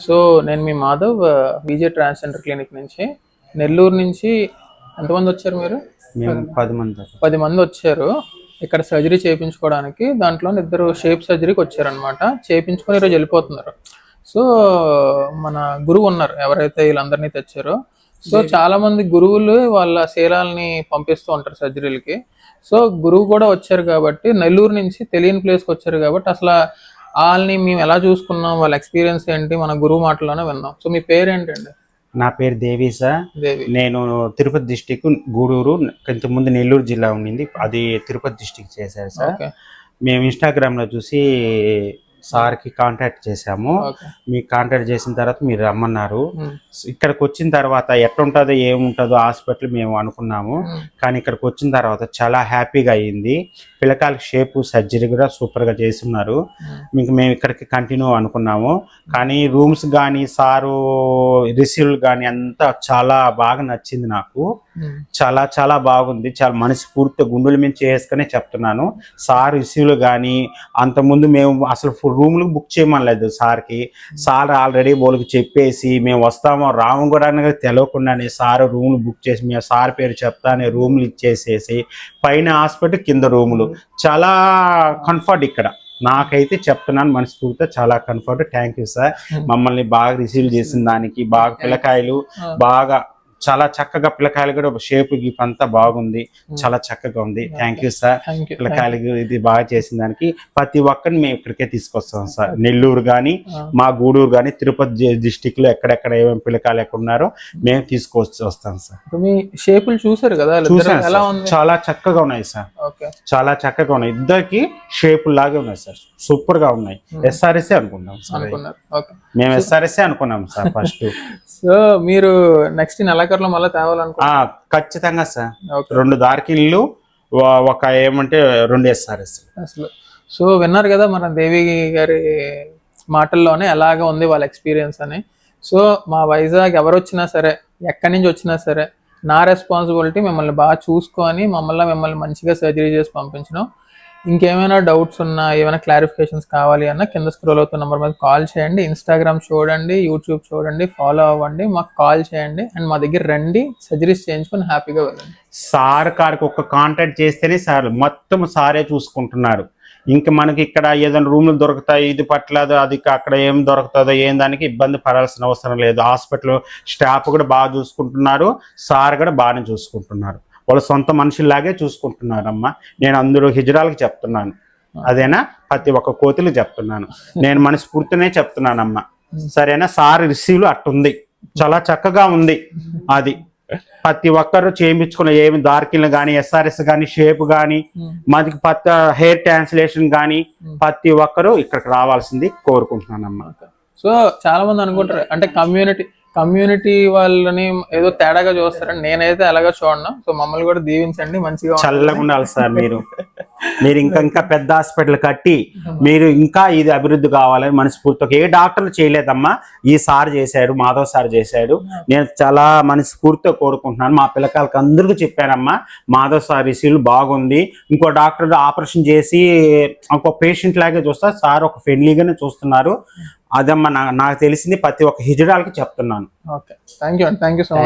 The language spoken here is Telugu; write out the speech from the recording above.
సో నేను మీ మాధవ్ విజే ట్రాన్స్జెండర్ క్లినిక్ నుంచి. నెల్లూరు నుంచి ఎంతమంది వచ్చారు మీరు? మేము 10 మంది. 10 మంది వచ్చారు ఇక్కడ సర్జరీ చేయించుకోవడానికి. దాంట్లో ఇద్దరు షేప్ సర్జరీకి వచ్చారనమాట. చేయించుకొని ఈరోజు వెళ్ళిపోతున్నారు. సో మన గురువు ఉన్నారు ఎవరైతే వీళ్ళందరినీ తెచ్చారో. సో చాలా మంది గురువులు వాళ్ళ శీలాలని పంపిస్తూ ఉంటారు సర్జరీలకి. సో గురువు కూడా వచ్చారు కాబట్టి, నెల్లూరు నుంచి తెలియని ప్లేస్కి వచ్చారు కాబట్టి అసలు వాళ్ళని మేము ఎలా చూసుకున్నాం, వాళ్ళ ఎక్స్పీరియన్స్ ఏంటి, మన గురువు మాటల్లోనే విన్నాం. సో మీ పేరు ఏంటండి? నా పేరు దేవి సార్. నేను తిరుపతి డిస్టిక్ గూడూరు, ఇంతకుముందు నెల్లూరు జిల్లా ఉండింది, అది తిరుపతి డిస్టిక్ చేశారు సార్. మేము ఇన్స్టాగ్రామ్ లో చూసి సార్కి కాంటాక్ట్ చేశాము. మీకు కాంటాక్ట్ చేసిన తర్వాత మీరు రమ్మన్నారు. ఇక్కడికి వచ్చిన తర్వాత ఎట్లుంటుందో ఏముంటుందో హాస్పిటల్ మేము అనుకున్నాము, కానీ ఇక్కడికి వచ్చిన తర్వాత చాలా హ్యాపీగా అయ్యింది. పిల్లకాయలకి షేప్ సర్జరీ కూడా సూపర్గా చేస్తున్నారు. మీకు మేము ఇక్కడికి కంటిన్యూ అనుకున్నాము, కానీ రూమ్స్ కానీ సారు రిసీవ్లు కానీ అంతా చాలా బాగా నచ్చింది నాకు. చాలా చాలా బాగుంది. చాలా మనస్ఫూర్తిగా గుండెల మీద చేసుకునే చెప్తున్నాను. సార్ రిసీవ్లు కానీ అంతకుముందు మేము అసలు రూమ్లకు బుక్ చేయమనలేదు సార్కి. సార్ ఆల్రెడీ వాళ్ళకి చెప్పేసి మేము వస్తామో రాము కూడా తెలియకుండానే సార్ రూమ్లు బుక్ చేసి మేము సార్ పేరు చెప్తానే రూమ్లు ఇచ్చేసేసి పైన హాస్పిటల్ కింద రూములు చాలా కంఫర్ట్ ఇక్కడ. నాకైతే చెప్తున్నాను మనస్ఫూర్తిగా చాలా కంఫర్ట్. Thank you sir. మమ్మల్ని బాగా రిసీవ్ చేసిన దానికి, బాగా పిల్లకాయలు బాగా చాలా చక్కగా, పిల్లకాయలు కూడా షేప్ గిప్ అంతా బాగుంది, చాలా చక్కగా ఉంది. Thank you sir. పిల్లకాయలు ఇది బాగా చేసిన దానికి ప్రతి ఒక్కరిని మేము ఇక్కడికే తీసుకొస్తాం సార్. నెల్లూరు కానీ మా గూడూరు కానీ తిరుపతి డిస్టిక్ లో ఎక్కడెక్కడ ఏమేమి పిల్లకాయలు ఎక్కడ ఉన్నారో మేము తీసుకొచ్చి వస్తాం సార్. మీ షేపులు చూసారు కదా? చూసాను, చాలా చక్కగా ఉన్నాయి సార్. చాలా చక్కగా ఉన్నాయి. ఇద్దరికి షేపులు లాగే ఉన్నాయి సార్, సూపర్ గా ఉన్నాయి. ఎస్ఆర్ఎస్ అనుకున్నాం సార్, మేము ఎస్ఆర్ఎస్ అనుకున్నాం సార్ ఫస్ట్. సో మీరు నెక్స్ట్ నెలకర్లో మళ్ళీ తేవాలనుకున్నా? ఖచ్చితంగా సార్. 2 దార్కిన్లు, ఒక ఏమంటే 2 ఎస్ఆర్ఎస్ అసలు. సో విన్నారు కదా మన దేవి గారి మాటల్లోనే ఎలాగ ఉంది వాళ్ళ ఎక్స్పీరియన్స్ అని. సో మా వైజాగ్ ఎవరు వచ్చినా సరే, ఎక్కడి నుంచి వచ్చినా సరే, నా రెస్పాన్సిబిలిటీ మిమ్మల్ని బాగా చూసుకొని మిమ్మల్ని మంచిగా సర్జరీ చేసి పంపించడం. ఇంకేమైనా డౌట్స్ ఉన్నా, ఏమైనా క్లారిఫికేషన్స్ కావాలి అన్న కింద స్క్రోల్ అవుతున్న నెంబర్ మీద కాల్ చేయండి. ఇన్స్టాగ్రామ్ చూడండి, యూట్యూబ్ చూడండి, ఫాలో అవ్వండి, మాకు కాల్ చేయండి అండ్ మా దగ్గర రండి, సర్జరీస్ చేయించుకొని హ్యాపీగా వెళ్ళండి. సార్ గారికి ఒక కాంటాక్ట్ చేస్తేనే సార్ మొత్తం సారే చూసుకుంటున్నారు. ఇంకా మనకి ఇక్కడ ఏదైనా రూమ్లు దొరుకుతాయి, ఇది పట్లేదు, అది అక్కడ ఏం దొరుకుతుందో ఏం దానికి ఇబ్బంది పడాల్సిన అవసరం లేదు. హాస్పిటల్ స్టాఫ్ కూడా బాగా చూసుకుంటున్నారు, సార్ కూడా బాగానే చూసుకుంటున్నారు. వాళ్ళు సొంత మనుషుల్లాగే చూసుకుంటున్నారమ్మా. నేను అందరూ హిజరాలకు చెప్తున్నాను, అదేనా ప్రతి ఒక్క కోతులు చెప్తున్నాను, నేను మనస్ఫూర్తినే చెప్తున్నానమ్మా. సరేనా? సార్ రిసీవ్లు అట్టుంది, చాలా చక్కగా ఉంది. అది ప్రతి ఒక్కరు చేయించుకున్న ఏమి దార్కిన్లు కానీ, ఎస్ఆర్ఎస్ కానీ, షేప్ కానీ, మనకి హెయిర్ ట్రాన్స్లేషన్ కానీ ప్రతి ఒక్కరు ఇక్కడికి రావాల్సింది కోరుకుంటున్నానమ్మా. సో చాలా మంది అనుకుంటారు అంటే కమ్యూనిటీ వాళ్ళని ఏదో తేడాగా చూస్తారని. నేనైతే అలాగా చూడను. సో మమ్మల్ని కూడా దీవించండి, మంచిగా చల్లగా ఉండాలి సార్. మీరు ఇంకా పెద్ద హాస్పిటల్ కట్టి మీరు ఇంకా ఇది అభివృద్ధి కావాలని మనస్ఫూర్తిగా. ఏ డాక్టర్లు చేయలేదమ్మా, ఈ సార్ చేశాడు, మాధవ్ సార్ చేశాడు. నేను చాలా మనస్ఫూర్తిగా కోరుకుంటున్నాను. మా పిల్లకాయలకి అందరికీ చెప్పానమ్మా, మాధవ్ సార్ రిసీవ్లు బాగుంది. ఇంకో డాక్టర్ ఆపరేషన్ చేసి ఇంకో పేషెంట్ లాగే చూస్తారు, సార్ ఒక ఫ్రెండ్లీగానే చూస్తున్నారు. అదమ్మా నాకు తెలిసింది, ప్రతి ఒక్క హిజరాలకి చెప్తున్నాను. Okay, thank you so much.